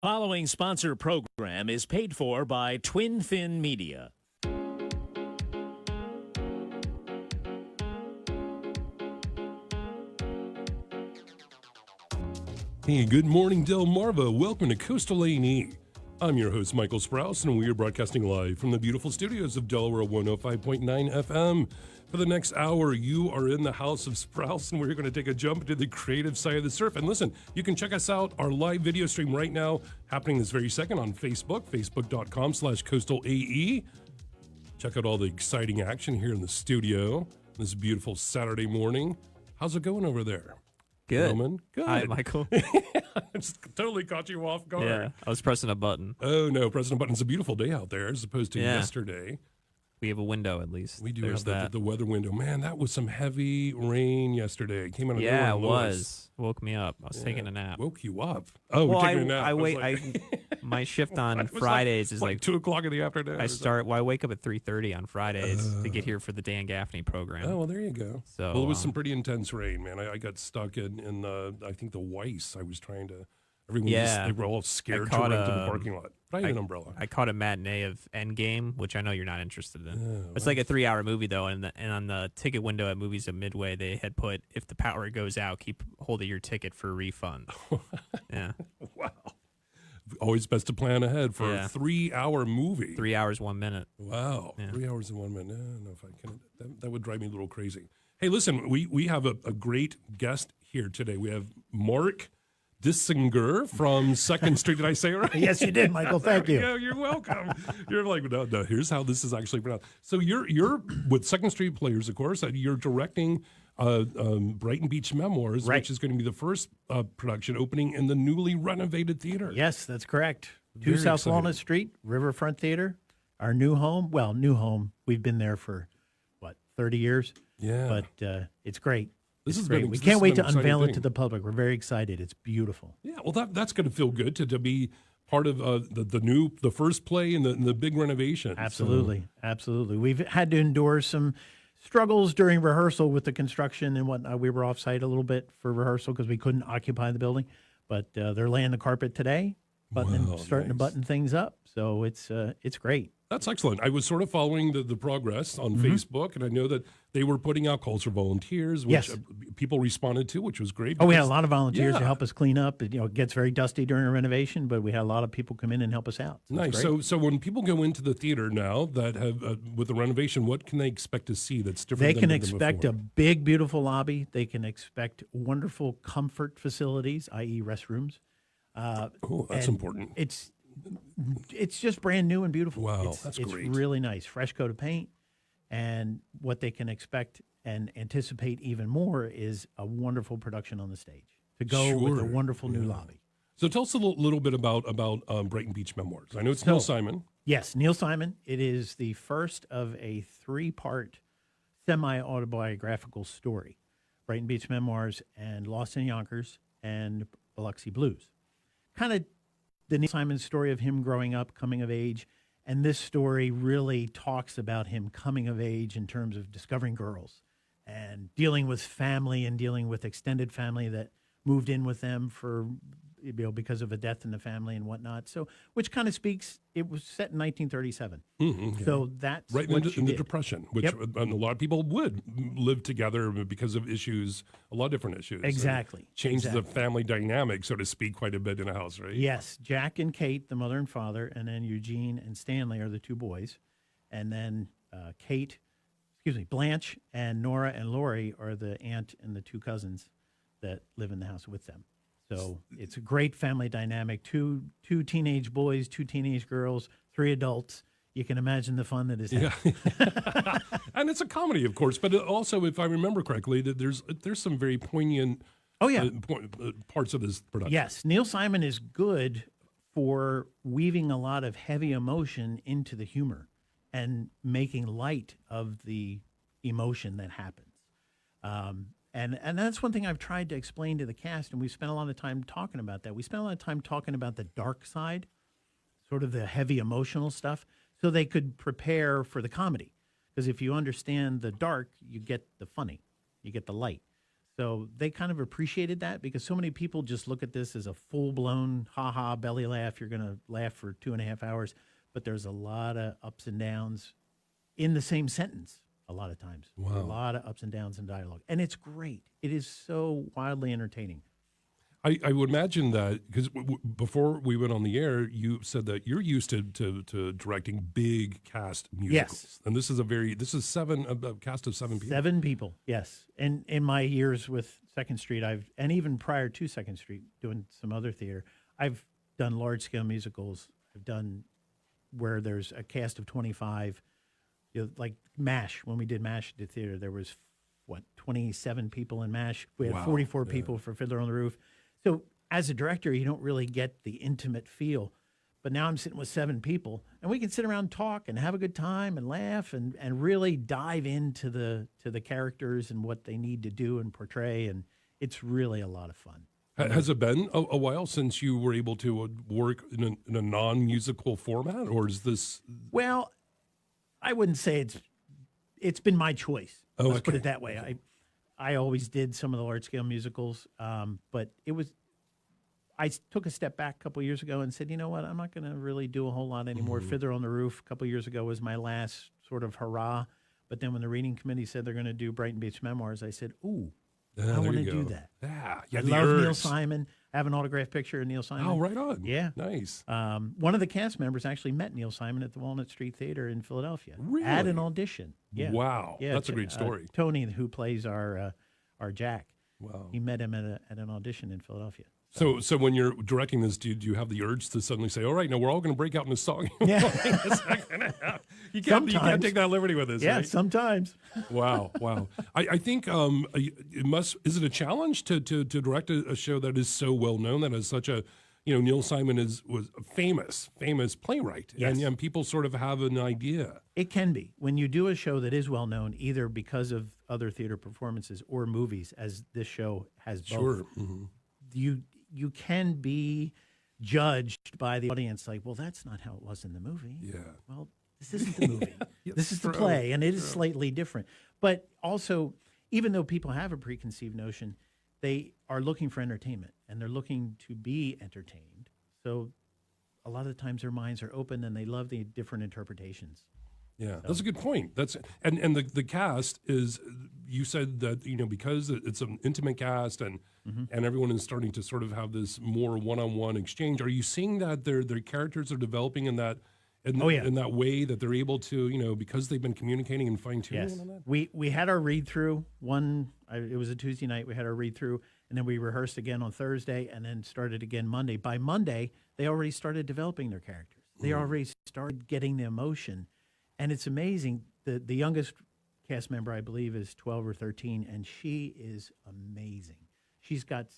Following sponsor program is paid for by Twin Fin Media. Hey, good morning, DelMarVa. Welcome to Coastal A&E. I'm your host, Michael Sprouse, and we are broadcasting live from the beautiful studios of Delaware 105.9 FM. For the next hour, you are in the house of Sprouse, and we're going to take a jump into the creative side of the surf. And listen, you can check us out, our live video stream right now, happening this very second on Facebook, facebook.com/coastalae. Check out all the exciting action here in the studio this beautiful Saturday morning. How's it going over there? Good. Roman? Good. Hi, Michael. I just totally caught you off guard. Yeah, I was pressing a button. Oh, no, pressing a button. It's a beautiful day out there as opposed to yesterday. We have a window at least. We do There's have the weather window. Man, that was some heavy rain yesterday. It came out of nowhere. Yeah, it was. Woke me up. I was taking a nap. Woke you up. Oh, well, we're taking a nap. I wait. My shift on Fridays is like 2 o'clock in the afternoon. I wake up at 3:30 on Fridays to get here for the Dan Gaffney program. Oh, well, there you go. So, well, it was some pretty intense rain, man. I got stuck in I think the Weiss. I was trying to. Everyone they were all scared to run to the parking lot. But I had an umbrella. I caught a matinee of Endgame, which I know you're not interested in. It's like a 3-hour movie, though, and on the ticket window at Movies at Midway, they had put, if the power goes out, keep hold of your ticket for a refund. Yeah. Wow. Always best to plan ahead for a 3-hour movie. 3 hours, 1 minute. Wow. Yeah. 3 hours and 1 minute. I don't know if I can. That would drive me a little crazy. Hey, listen, we have a great guest here today. We have Mark Dissinger from 2nd Street. Did I say it right? Yes, you did, Michael. Thank you. Yeah, you're welcome. You're like, no, here's how this is actually pronounced. So you're with 2nd Street Players, of course. You're directing Brighton Beach Memoirs, right, which is going to be the first production opening in the newly renovated theater. Yes, that's correct. Very 2 South exciting. Walnut Street, Riverfront Theatre, our new home. Well, new home. We've been there for, 30 years? Yeah. But it's great. This It's has great. been. We this can't has wait been to an exciting unveil thing. it to the public. We're very excited. It's beautiful. Yeah, well, that's going to feel good to be part of the first play in the big renovation. Absolutely, absolutely. We've had to endure some struggles during rehearsal with the construction and whatnot. We were off site a little bit for rehearsal because we couldn't occupy the building, but they're laying the carpet today, starting to button things up. So it's great. That's excellent. I was sort of following the progress on Facebook, and I know that they were putting out calls for volunteers, which people responded to, which was great. Oh, we had a lot of volunteers to Yeah. help us clean up. It gets very dusty during a renovation, but we had a lot of people come in and help us out. So it's Nice. great. So when people go into the theater now that have with the renovation, what can they expect to see that's different? They can than expect before? a big, beautiful lobby. They can expect wonderful comfort facilities, i.e. restrooms. Oh, that's and important. It's just brand new and beautiful. Wow, it's, that's it's great. really nice. Fresh coat of paint. And what they can expect and anticipate even more is a wonderful production on the stage to go with a Sure. wonderful new lobby. So tell us a little bit about Brighton Beach Memoirs. I know it's Neil Simon. Yes, Neil Simon. It is the first of a 3-part semi-autobiographical story. Brighton Beach Memoirs and Lost in Yonkers and Biloxi Blues. Kind of the Neil Simon story of him growing up, coming of age, and this story really talks about him coming of age in terms of discovering girls and dealing with family and dealing with extended family that moved in with them for because of a death in the family and whatnot. So, which kind of speaks. It was set in 1937. So that's Right what in the Depression, which Yep. a lot of people would live together because of issues, a lot of different issues. Exactly. And changed Exactly. the family dynamic, so to speak, quite a bit in a house, right? Yes, Jack and Kate, the mother and father, and then Eugene and Stanley are the 2 boys, and then Blanche and Nora and Lori are the aunt and the 2 cousins that live in the house with them. So it's a great family dynamic. Two teenage boys, 2 teenage girls, 3 adults. You can imagine the fun that is happening. Yeah. And it's a comedy, of course, but also, if I remember correctly, that there's some very poignant parts of this production. Yes, Neil Simon is good for weaving a lot of heavy emotion into the humor and making light of the emotion that happens. And that's one thing I've tried to explain to the cast, and we spent a lot of time talking about that. We spent a lot of time talking about the dark side, sort of the heavy emotional stuff, so they could prepare for the comedy. Because if you understand the dark, you get the funny, you get the light. So they kind of appreciated that because so many people just look at this as a full-blown ha-ha belly laugh. You're going to laugh for 2.5 hours, but there's a lot of ups and downs in the same sentence a lot of times. Wow. A lot of ups and downs in dialogue. And it's great. It is so wildly entertaining. I would imagine that because before we went on the air, you said that you're used to directing big cast musicals. Yes. And this is a cast of 7 people. 7 people, yes. And in my years with Second Street, and even prior to Second Street, doing some other theater, I've done large-scale musicals. I've done where there's a cast of 25. Like MASH, when we did MASH at the theater, there was, 27 people in MASH. We had Wow. 44 people for Fiddler on the Roof. So as a director, you don't really get the intimate feel. But now I'm sitting with 7 people, and we can sit around and talk and have a good time and laugh and really dive into the characters and what they need to do and portray. And it's really a lot of fun. Has it been a while since you were able to work in a non-musical format, or is this? Well, I wouldn't say it's been my choice. Let's put okay. it that way. I always did some of the large scale musicals, but I took a step back a couple years ago and said, you know what, I'm not going to really do a whole lot anymore. Fiddler on the Roof a couple years ago was my last sort of hurrah. But then when the reading committee said they're going to do Brighton Beach Memoirs, I said, ooh, I want to do that. Yeah, I love Neil Simon. I have an autographed picture of Neil Simon. Oh, right on. Yeah. Nice. One of the cast members actually met Neil Simon at the Walnut Street Theater in Philadelphia. Really? At an audition. Yeah. Wow. Yeah, That's a great story. Tony, who plays our Jack, Wow. he met him at an audition in Philadelphia. So when you're directing this, do you have the urge to suddenly say, all right, now we're all going to break out in a song? Yeah. You can't Sometimes. take that liberty with this, Yeah, right? sometimes. Wow. I think is it a challenge to direct a show that is so well known, that is such a, Neil Simon was a famous playwright, Yes. and people sort of have an idea. It can be. When you do a show that is well known, either because of other theater performances or movies, as this show has both, Sure. Mm-hmm. you can be judged by the audience like, well, that's not how it was in the movie. Yeah. Well, this isn't the movie. This is the true, play, and it is slightly different. But also, even though people have a preconceived notion, they are looking for entertainment, and they're looking to be entertained. So a lot of the times their minds are open, and they love the different interpretations. Yeah, that's a good point. And the cast is, you said that, because it's an intimate cast and everyone is starting to sort of have this more one-on-one exchange. Are you seeing that their characters are developing in that in that way, that they're able to, because they've been communicating and fine-tuning Yes. on that? We had our read-through. It was a Tuesday night. We had our read-through, and then we rehearsed again on Thursday and then started again Monday. By Monday, they already started developing their characters. They already started getting the emotion. And it's amazing. The youngest cast member, I believe, is 12 or 13, and she is amazing. She's got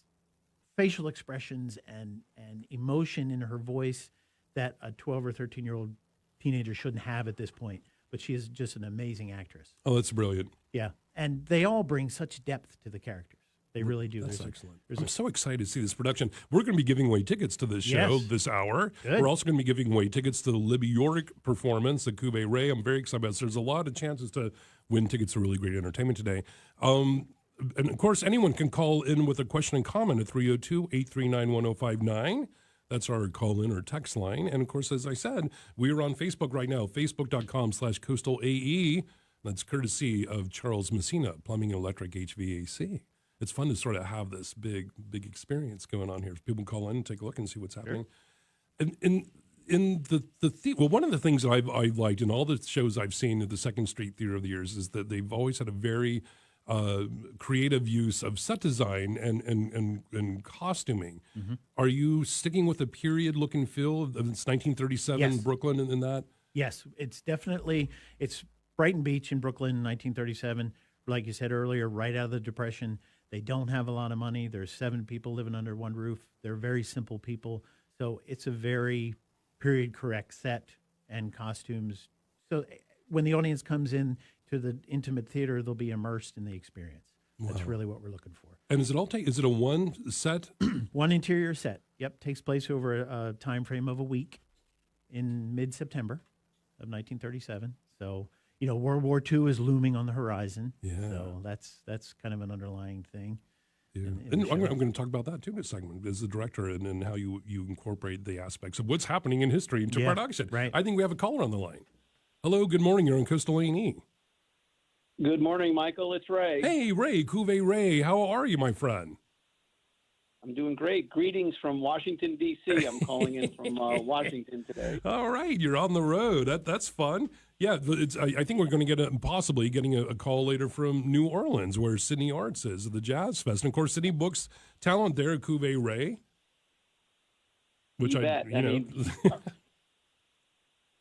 facial expressions and emotion in her voice that a 12 or 13-year-old teenager shouldn't have at this point. But she is just an amazing actress. Oh, that's brilliant. Yeah. And they all bring such depth to the characters. They really do. That's excellent. I'm so excited to see this production. We're going to be giving away tickets to this show this hour. Good. We're also going to be giving away tickets to the Libby York performance, the Cube Ray. I'm very excited about this. There's a lot of chances to win tickets to really great entertainment today. And, of course, anyone can call in with a question and comment at 302-839-1059. That's our call-in or text line. And, of course, as I said, we are on Facebook right now, facebook.com/Coastal A&E. That's courtesy of Charles Messina, Plumbing and Electric HVAC. It's fun to sort of have this big experience going on here. People call in and take a look and see what's happening. And in one of the things that I've liked in all the shows I've seen at the Second Street Theater of the years is that they've always had a very creative use of set design and costuming. Mm-hmm. Are you sticking with a period look and feel of it's 1937 Brooklyn and that? Yes, it's Brighton Beach in Brooklyn in 1937. Like you said earlier, right out of the Depression. They don't have a lot of money. There's 7 people living under one roof. They're very simple people. So it's a very period correct set and costumes. So when the audience comes in to the intimate theater, they'll be immersed in the experience. That's really what we're looking for. And is it a one set? One interior set. Yep, takes place over a time frame of a week in mid-September of 1937. So World War II is looming on the horizon. Yeah. So that's kind of an underlying thing. Yeah. in And the I'm show. going to talk about that too in a segment as the director and how you incorporate the aspects of what's happening in history into Yeah, production. right. I think we have a caller on the line. Hello, good morning. You're on Coastal A&E. Good morning, Michael. It's Ray. Hey, Ray, Cuvée Ray. How are you, my friend? I'm doing great. Greetings from Washington, D.C. I'm calling in from Washington today. All right, you're on the road. That's fun. Yeah, I think we're going to get possibly getting a call later from New Orleans, where Sydney Arzt is, the Jazz Fest. And of course, Sydney books talent there at Cuvée Ray. Which You bet. I mean, know.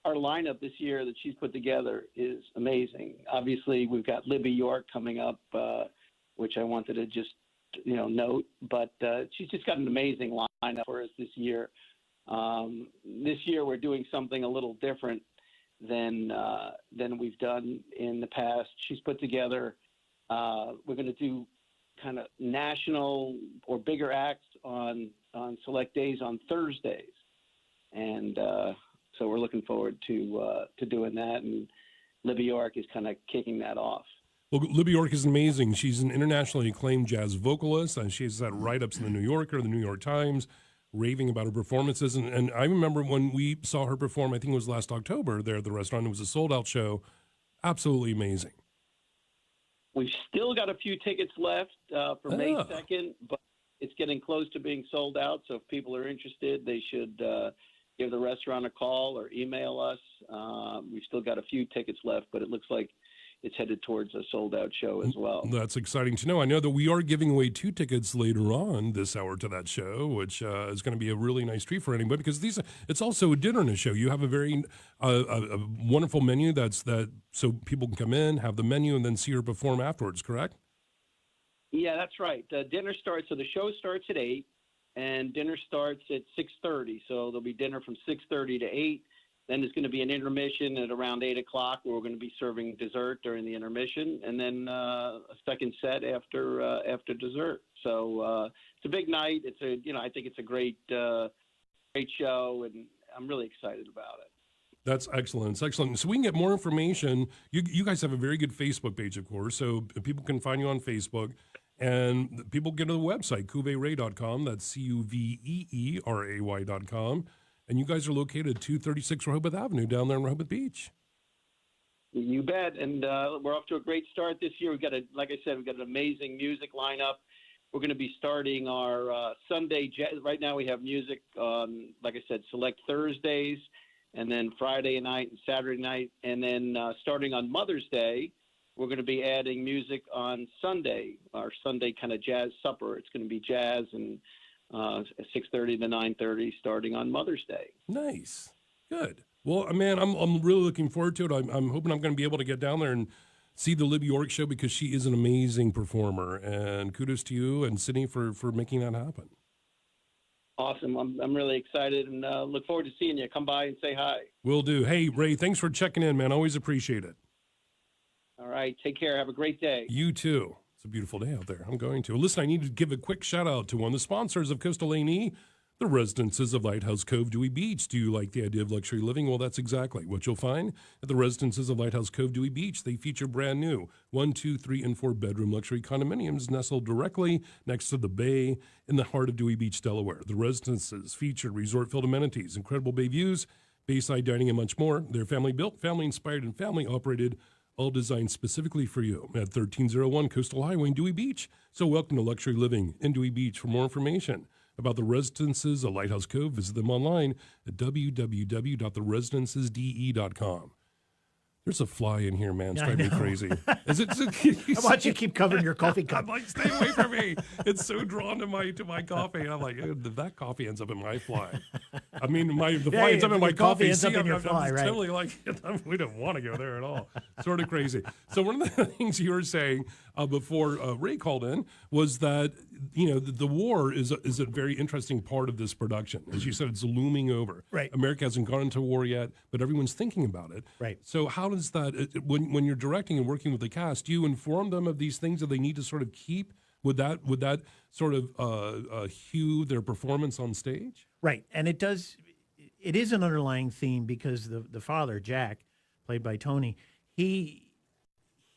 our lineup this year that she's put together is amazing. Obviously, we've got Libby York coming up, which I wanted to just note. But she's just got an amazing lineup for us this year. This year, we're doing something a little different than we've done in the past. She's put together. We're going to do kind of national or bigger acts on select days on Thursdays, and so we're looking forward to doing that. And Libby York is kind of kicking that off. Well, Libby York is amazing. She's an internationally acclaimed jazz vocalist, and she's had write-ups in the New Yorker, the New York Times, raving about her performances. And I remember when we saw her perform, I think it was last October there at the restaurant. It was a sold-out show. Absolutely amazing. We've still got a few tickets left for May 2nd, but it's getting close to being sold out. So if people are interested, they should give the restaurant a call or email us. We've still got a few tickets left, but it looks like it's headed towards a sold-out show as well. That's exciting to know. I know that we are giving away 2 tickets later on this hour to that show, which is going to be a really nice treat for anybody, because it's also a dinner and a show. You have a very a wonderful menu so people can come in, have the menu, and then see her perform afterwards, correct? Yeah, that's right. So the show starts at 8, and dinner starts at 6:30. So there'll be dinner from 6:30 to 8. Then there's going to be an intermission at around 8 o'clock, where we're going to be serving dessert during the intermission, and then a second set after dessert. So it's a big night. I think it's a great show, and I'm really excited about it. That's excellent. It's excellent. So we can get more information. You guys have a very good Facebook page, of course, so people can find you on Facebook. And people get to the website, cuveeray.com. That's CUVEERAY.com. And you guys are located at 236 Rehoboth Avenue down there in Rehoboth Beach. You bet. And we're off to a great start this year. We've got like I said, we've got an amazing music lineup. We're going to be starting our Sunday jazz. Right now we have music on, like I said, select Thursdays, and then Friday night and Saturday night. And then starting on Mother's Day, we're going to be adding music on Sunday, our Sunday kind of jazz supper. It's going to be jazz and 6:30 to 9:30 starting on Mother's Day. Nice. Good. Well, man, I'm really looking forward to it. I'm hoping I'm going to be able to get down there and see the Libby York show, because she is an amazing performer. And kudos to you and Sydney for making that happen. Awesome. I'm really excited, and look forward to seeing you. Come by and say hi. Will do. Hey, Ray, thanks for checking in, man. Always appreciate it. All right. Take care. Have a great day. You too. It's a beautiful day out there. I'm going to. Listen, I need to give a quick shout out to one of the sponsors of Coastal A&E, the Residences of Lighthouse Cove, Dewey Beach. Do you like the idea of luxury living? Well, that's exactly what you'll find at the Residences of Lighthouse Cove, Dewey Beach. They feature brand new 1, 2, 3, and 4 bedroom luxury condominiums nestled directly next to the bay in the heart of Dewey Beach, Delaware. The Residences feature resort-filled amenities, incredible bay views, bayside dining, and much more. They're family-built, family-inspired, and family-operated, all designed specifically for you at 1301 Coastal Highway in Dewey Beach. So welcome to luxury living in Dewey Beach. For more information about the Residences of Lighthouse Cove, visit them online at www.theresidencesde.com. There's a fly in here, man. It's driving me crazy. Is it? How about you keep covering your coffee cup? I'm like, stay away from me. It's so drawn to my coffee. And I'm like, that coffee ends up in my fly. I mean, the fly ends up in my coffee. Ends up in your fly, right? Totally like, we don't want to go there at all. Sort of crazy. So one of the things you were saying before Ray called in was that, the war is a very interesting part of this production. As you said, it's looming over. Right. America hasn't gone into war yet, but everyone's thinking about it. Right. So how does that, when you're directing and working with the cast, do you inform them of these things that they need to sort of keep? Would that sort of hue their performance on stage? Right. And it is an underlying theme, because the father, Jack, played by Tony, he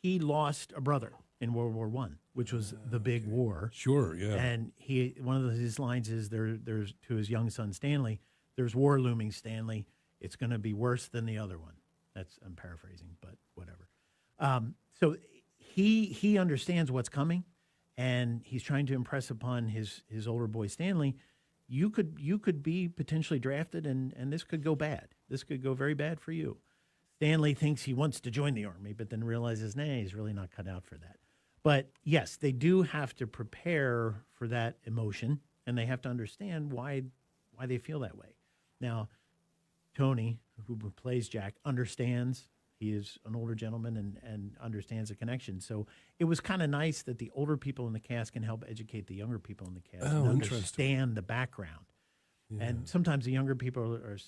lost a brother in World War I. which was the big war. Sure, yeah. And one of his lines is there's to his young son Stanley, "There's war looming, Stanley. It's going to be worse than the other one." I'm paraphrasing, but whatever. So he understands what's coming, and he's trying to impress upon his older boy Stanley, you could be potentially drafted, and this could go bad. This could go very bad for you. Stanley thinks he wants to join the Army, but then realizes, nah, he's really not cut out for that. But yes, they do have to prepare for that emotion, and they have to understand why they feel that way. Now, Tony, who plays Jack, understands. He is an older gentleman and understands the connection. So it was kind of nice that the older people in the cast can help educate the younger people in the cast and understand the background. Yeah. And sometimes the younger people are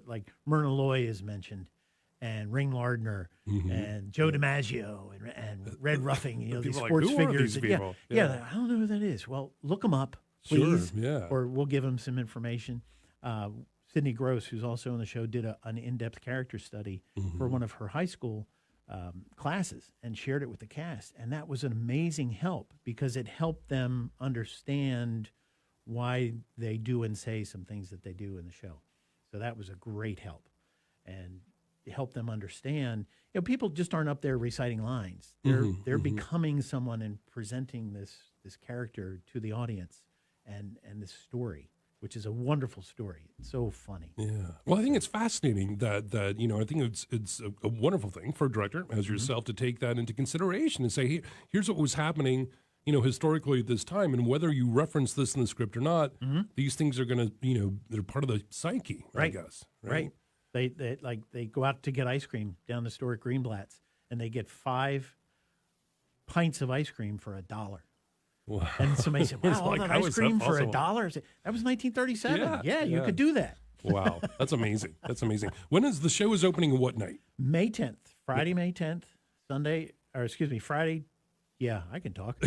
like Myrna Loy is mentioned, and Ring Lardner, and Joe DiMaggio, and Red Ruffing, these sports figures. Yeah, I don't know who that is. Well, look them up, please. Sure, yeah. Or we'll give them some information. Sydney Gross, who's also on the show, did an in-depth character study for one of her high school classes and shared it with the cast. And that was an amazing help because it helped them understand why they do and say some things that they do in the show. So that was a great help. And it helped them understand, people just aren't up there reciting lines. They're becoming someone and presenting this character to the audience and this story, which is a wonderful story. It's so funny. Yeah. Well, I think it's fascinating that I think it's a wonderful thing for a director as yourself to take that into consideration and say, here's what was happening, historically at this time, and whether you reference this in the script or not, these things are going to, they're part of the psyche, right. I guess. Right. They go out to get ice cream down the store at Greenblatt's, and they get 5 pints of ice cream for $1. Wow. And somebody said, "Wow, all that ice cream for $1." That was 1937. Yeah, you could do that. Wow, that's amazing. That's amazing. When is the show is opening? What night? May 10th, Friday, May 10th, Friday. Yeah, I can talk.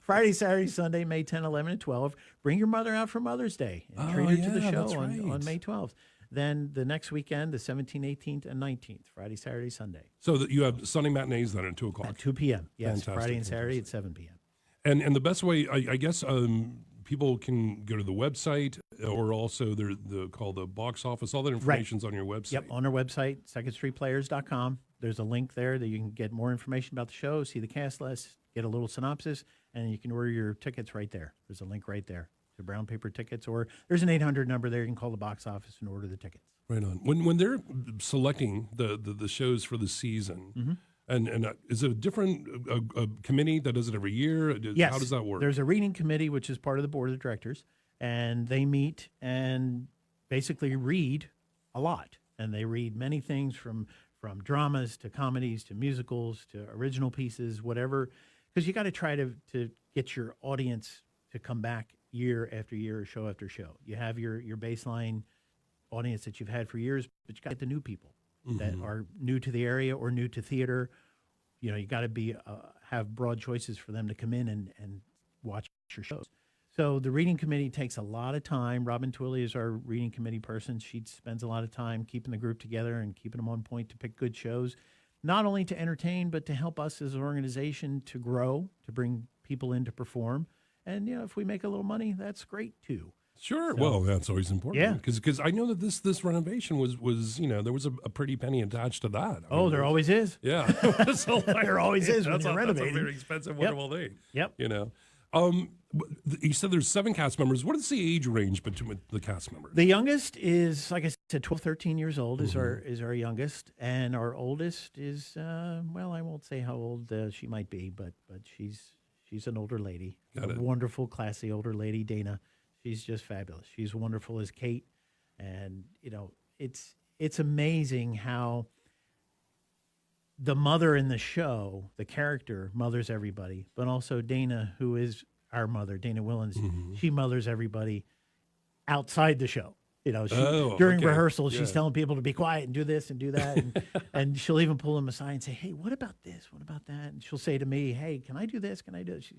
Friday, Saturday, Sunday, May 10, 11, and 12. Bring your mother out for Mother's Day and treat her to the show on May 12th. Then the next weekend, the 17th, 18th, and 19th, Friday, Saturday, Sunday. So that you have Sunday matinees then at 2 o'clock? At 2 p.m., yes. Fantastic. Friday and Saturday at 7 p.m. And the best way, I guess, people can go to the website or also call the box office. All that information's on your website. Yep, on our website, secondstreetplayers.com. There's a link there that you can get more information about the show, see the cast list, get a little synopsis, and you can order your tickets right there. There's a link right there. The brown paper tickets, or there's an 800 number there. You can call the box office and order the tickets. Right on. When they're selecting the shows for the season, and is it a different a committee that does it every year? Yes. How does that work? There's a reading committee, which is part of the board of directors, and they meet and basically read a lot. And they read many things from dramas to comedies to musicals to original pieces, whatever, because you got to try to get your audience to come back year after year, show after show. You have your baseline audience that you've had for years, but you got to get the new people that are new to the area or new to theater. You got to have broad choices for them to come in and watch your shows. So the reading committee takes a lot of time. Robin Twilley is our reading committee person. She spends a lot of time keeping the group together and keeping them on point to pick good shows, not only to entertain, but to help us as an organization to grow, to bring people in to perform. And, if we make a little money, that's great, too. Sure. So, well, that's always important. Yeah. Because I know that this renovation was there was a pretty penny attached to that. There always is. Yeah. There always is when you're renovating. That's a very expensive, wonderful thing. Yep. You said there's 7 cast members. What is the age range between the cast members? The youngest is, like I said, 12, 13 years old is our youngest. And our oldest is, I won't say how old she might be, but she's an older lady. Got it. Wonderful, classy older lady, Dana. She's just fabulous. She's wonderful as Kate. And, it's amazing how the mother in the show, the character, mothers everybody, but also Dana, who is our mother, Dana Willens, she mothers everybody outside the show. During rehearsal, she's telling people to be quiet and do this and do that. And she'll even pull them aside and say, "Hey, what about this? What about that?" And she'll say to me, "Hey, can I do this? Can I do it?"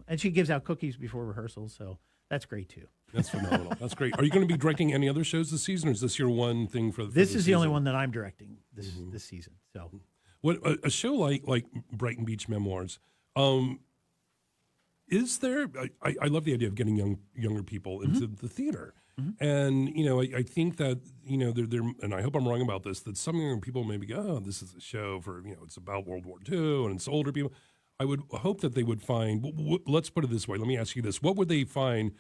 And she gives out cookies before rehearsal. So that's great, too. That's phenomenal. That's great. Are you going to be directing any other shows this season, or is this your one thing for this is season? the only one that I'm directing this season. So what a show like Brighton Beach Memoirs, Is there? I love the idea of getting younger people into the theater, and I think that there, and I hope I'm wrong about this. That some younger people maybe go, oh, this is a show for it's about World War II and it's older people. I would hope that they would find. Let's put it this way. Let me ask you this: what would they find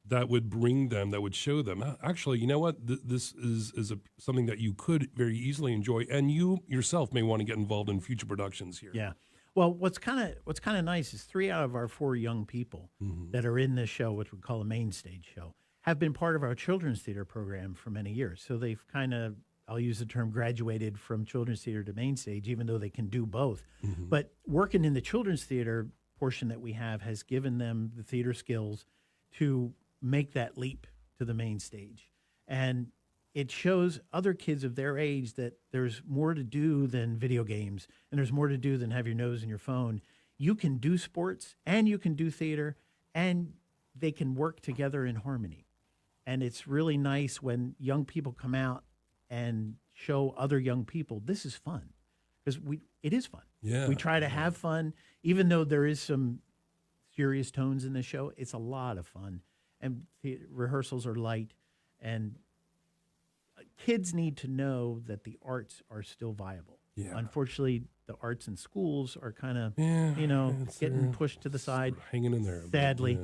that would bring them? That would show them actually, you know what? This is something that you could very easily enjoy, and you yourself may want to get involved in future productions here. Yeah. Well, what's kind of nice is 3 out of our 4 young people that are in this show, which we call a main stage show, have been part of our children's theater program for many years. So they've kind of, I'll use the term, graduated from children's theater to main stage, even though they can do both. But working in the children's theater portion that we have has given them the theater skills to make that leap to the main stage. And it shows other kids of their age that there's more to do than video games, and there's more to do than have your nose in your phone. You can do sports, and you can do theater, and they can work together in harmony. And it's really nice when young people come out and show other young people this is fun, because it is fun. Yeah. We try to have fun, even though there is some serious tones in the show. It's a lot of fun, and the rehearsals are light, and kids need to know that the arts are still viable. Yeah. Unfortunately, the arts in schools are kind of, it's getting pushed to the side, hanging in there. sadly.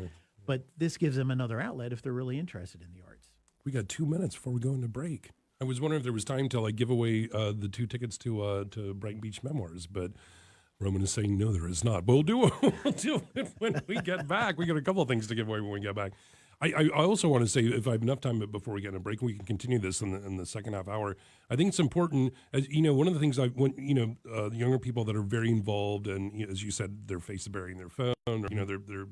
But this gives them another outlet if they're really interested in the arts. We got 2 minutes before we go into break. I was wondering if there was time to give away the 2 tickets to Brighton Beach Memoirs, but Roman is saying no, there is not. But we'll do it when we get back. We got a couple of things to give away when we get back. I also want to say, if I have enough time before we get a break, we can continue this in the second half hour. I think it's important, as one of the things the younger people that are very involved, and as you said, their face is burying their phone, or their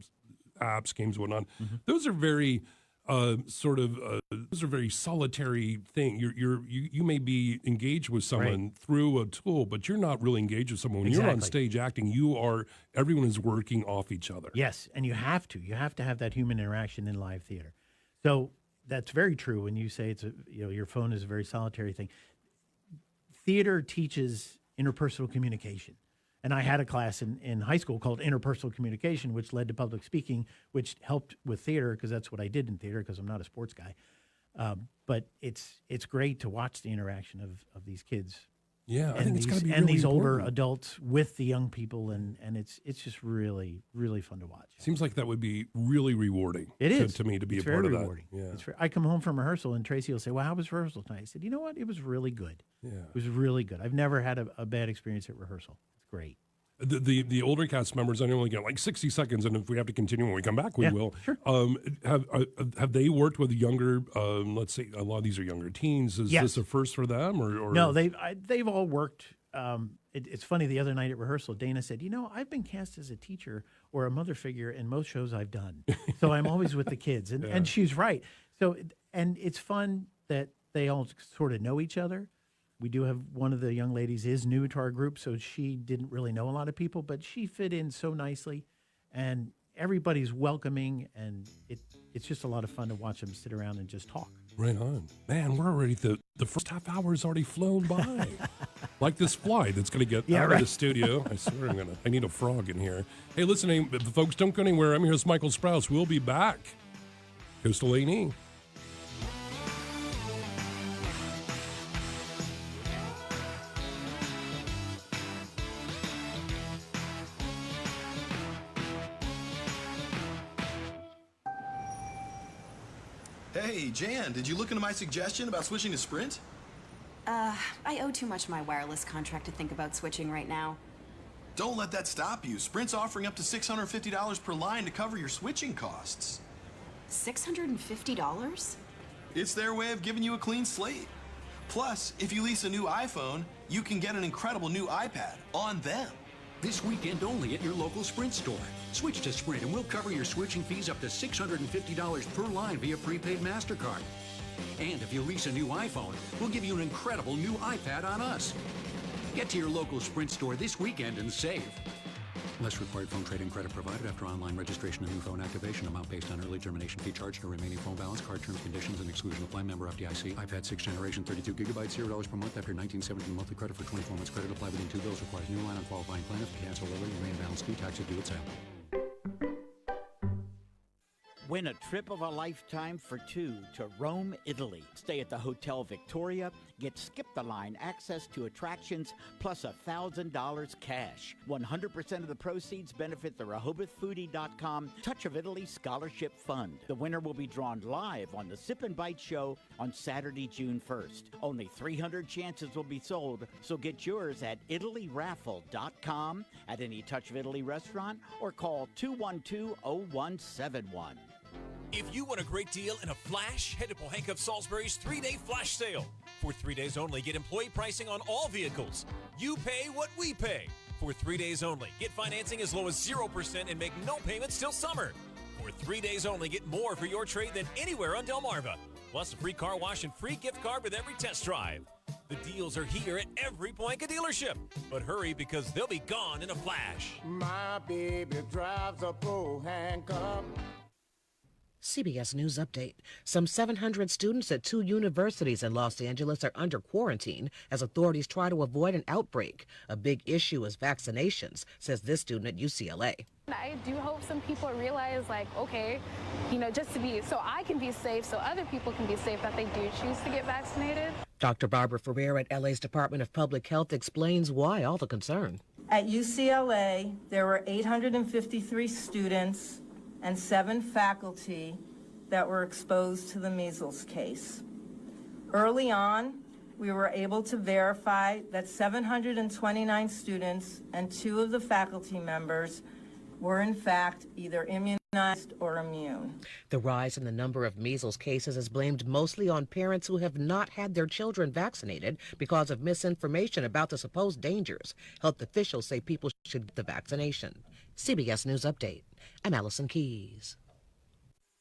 apps, games, whatnot. Those are very those are very solitary thing. You may be engaged with someone through a tool, but you're not really engaged with someone. When you're on stage acting, everyone is working off each other. Yes, and you have to have that human interaction in live theater. So that's very true when you say it's your phone is a very solitary thing. Theater teaches interpersonal communication. And I had a class in high school called interpersonal communication, which led to public speaking, which helped with theater, because that's what I did in theater, because I'm not a sports guy. But it's great to watch the interaction of these kids. Yeah, and I think it's got to be and really these older important. adults with the young people, and it's just really, really fun to watch. Seems like that would be really rewarding. It is to me to be it's a part very of rewarding. that. Yeah. I come home from rehearsal, and Tracy will say, "Well, how was rehearsal tonight?" I said, "You know what? It was really good. Yeah. It was really good. I've never had a bad experience at rehearsal. It's great." The older cast members, I only got 60 seconds, and if we have to continue when we come back, we will. Sure. Have they worked with younger? Let's say a lot of these are younger teens. Is this a first for them, or no? They've all worked. It's funny. The other night at rehearsal, Dana said, I've been cast as a teacher or a mother figure in most shows I've done, so I'm always with the kids, and she's right. So and it's fun that they all sort of know each other. We do have one of the young ladies is new to our group, so she didn't really know a lot of people, but she fit in so nicely, and everybody's welcoming, and it's just a lot of fun to watch them sit around and just talk. Right on. Man, we're already, the first half hour has already flown by. Like this fly that's going to get out of the studio. I swear I need a frog in here. Hey, listen, folks, don't go anywhere. I'm here with Michael Sprouse. We'll be back. Coastal A&E. Hey, Jan, did you look into my suggestion about switching to Sprint? I owe too much of my wireless contract to think about switching right now. Don't let that stop you. Sprint's offering up to $650 per line to cover your switching costs. $650? It's their way of giving you a clean slate. Plus, if you lease a new iPhone, you can get an incredible new iPad on them. This weekend only at your local Sprint store. Switch to Sprint and we'll cover your switching fees up to $650 per line via prepaid MasterCard. And if you lease a new iPhone, we'll give you an incredible new iPad on us. Get to your local Sprint store this weekend and save. Less required phone trade-in credit provided after online registration and new phone activation. Amount based on early termination fee charged to remaining phone balance. Card terms, conditions, and exclusion apply. Member FDIC. iPad 6th generation, 32 gigabytes, $0 per month after 1917 monthly credit for 24 months. Credit apply within 2 bills. Requires new line on qualifying plan. If you cancel early, remain balance due. Taxes due at sale. Win a trip of a lifetime for two to Rome, Italy. Stay at the Hotel Victoria, get skip-the-line access to attractions, plus $1,000 cash. 100% of the proceeds benefit the RehobothFoodie.com Touch of Italy Scholarship Fund. The winner will be drawn live on the Sip and Bite Show on Saturday, June 1st. Only 300 chances will be sold, so get yours at ItalyRaffle.com, at any Touch of Italy restaurant, or call 212-0171. If you want a great deal in a flash, head to Pohanka of Salisbury's 3-day flash sale. For 3 days only, get employee pricing on all vehicles. You pay what we pay. For 3 days only, get financing as low as 0% and make no payments till summer. For 3 days only, get more for your trade than anywhere on DelMarVa. Plus a free car wash and free gift card with every test drive. The deals are here at every Pohanka dealership. But hurry, because they'll be gone in a flash. My baby drives a Pohanka. CBS News Update. Some 700 students at 2 universities in Los Angeles are under quarantine as authorities try to avoid an outbreak. A big issue is vaccinations, says this student at UCLA. I do hope some people realize, like, okay, just to be, so I can be safe, so other people can be safe, that they do choose to get vaccinated. Dr. Barbara Ferrer at LA's Department of Public Health explains why all the concern. At UCLA, there were 853 students and 7 faculty that were exposed to the measles case. Early on, we were able to verify that 729 students and 2 of the faculty members were in fact either immunized or immune. The rise in the number of measles cases is blamed mostly on parents who have not had their children vaccinated because of misinformation about the supposed dangers. Health officials say people should get the vaccination. CBS News Update. I'm Allison Keys.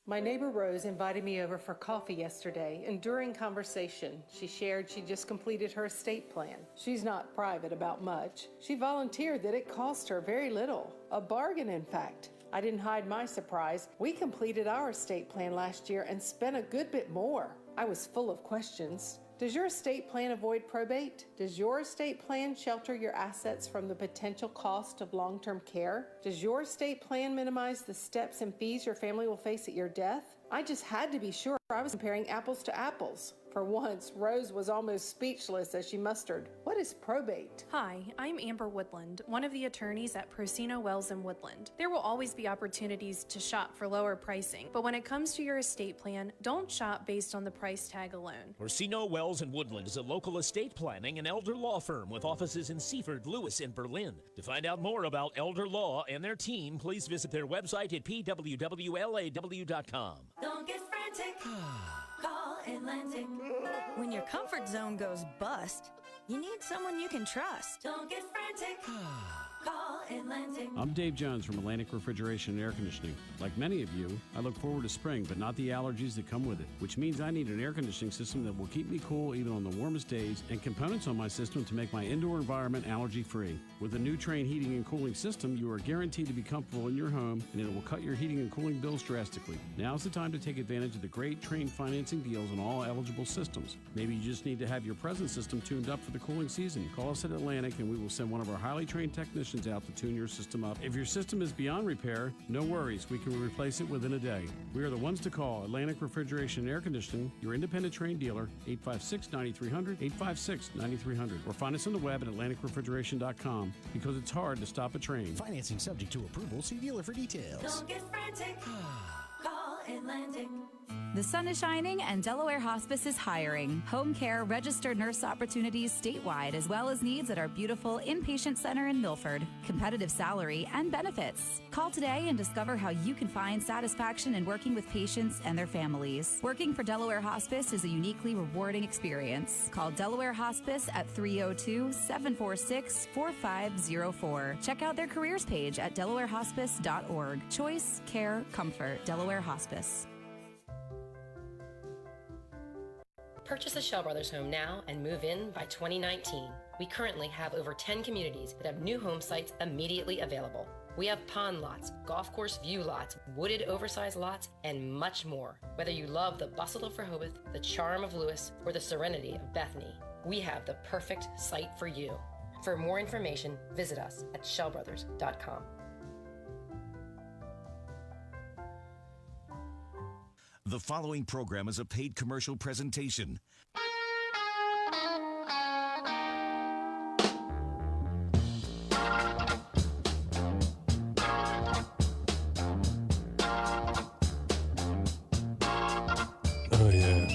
My neighbor Rose invited me over for coffee yesterday, and during conversation, she shared she just completed her estate plan. She's not private about much. She volunteered that it cost her very little, a bargain in fact. I didn't hide my surprise. We completed our estate plan last year and spent a good bit more. I was full of questions. Does your estate plan avoid probate? Does your estate plan shelter your assets from the potential cost of long-term care? Does your estate plan minimize the steps and fees your family will face at your death? I just had to be sure I was comparing apples to apples. For once, Rose was almost speechless as she mustered, "What is probate?" Hi, I'm Amber Woodland, one of the attorneys at Procino Wells & Woodland. There will always be opportunities to shop for lower pricing, but when it comes to your estate plan, don't shop based on the price tag alone. Corsino Wells & Woodland is a local estate planning and elder law firm with offices in Seaford, Lewis, and Berlin. To find out more about elder law and their team, please visit their website at pwwlaw.com. Don't get frantic. Call Atlantic. When your comfort zone goes bust, you need someone you can trust. Don't get frantic. Call Atlantic. I'm Dave Jones from Atlantic Refrigeration and Air Conditioning. Like many of you, I look forward to spring, but not the allergies that come with it, which means I need an air conditioning system that will keep me cool even on the warmest days, and components on my system to make my indoor environment allergy-free. With a new Trane heating and cooling system, you are guaranteed to be comfortable in your home, and it will cut your heating and cooling bills drastically. Now's the time to take advantage of the great Trane financing deals on all eligible systems. Maybe you just need to have your present system tuned up for the cooling season. Call us at Atlantic, and we will send one of our highly trained technicians out to tune your system up. If your system is beyond repair, no worries. We can replace it within a day. We are the ones to call. Atlantic Refrigeration and Air Conditioning, your independent Trane dealer, 856-9300, 856-9300. Or find us on the web at atlanticrefrigeration.com, because it's hard to stop a Trane. Financing subject to approval. See dealer for details. Don't get frantic. Call Atlantic. The sun is shining and Delaware Hospice is hiring. Home care registered nurse opportunities statewide, as well as needs at our beautiful inpatient center in Milford. Competitive salary and benefits. Call today and discover how you can find satisfaction in working with patients and their families. Working for Delaware Hospice is a uniquely rewarding experience. Call Delaware Hospice at 302-746-4504. Check out their careers page at delawarehospice.org. Choice, care, comfort. Delaware Hospice. Purchase a Shell Brothers home now and move in by 2019. We currently have over 10 communities that have new home sites immediately available. We have pond lots, golf course view lots, wooded oversized lots, and much more. Whether you love the bustle of Rehoboth, the charm of Lewis, or the serenity of Bethany, we have the perfect site for you. For more information, visit us at shellbrothers.com. The following program is a paid commercial presentation. Oh, yeah.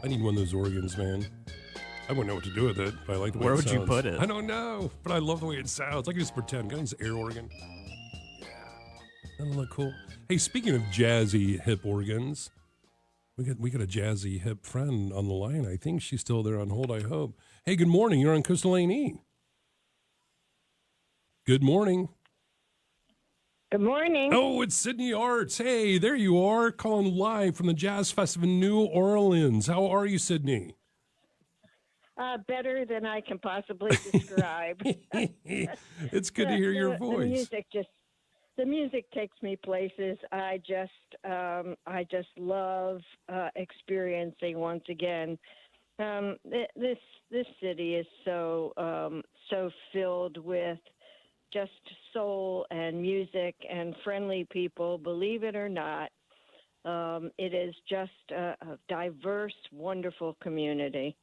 I need one of those organs, man. I wouldn't know what to do with it, but I like the way Where it would you sounds. put it? I don't know, but I love the way it sounds. I can just pretend. Got this air organ. Yeah. Doesn't look cool. Hey, speaking of jazzy hip organs, we got a jazzy hip friend on the line. I think she's still there on hold, I hope. Hey, good morning. You're on Coastal A&E. Good morning. Good morning. Oh, it's Sydney Arzt. Hey, there you are, calling live from the Jazz Festival in New Orleans. How are you, Sydney? Better than I can possibly describe. It's good to hear your voice. The music takes me places. I just love experiencing once again. This city is so filled with just soul and music and friendly people. Believe it or not, it is just a diverse, wonderful community.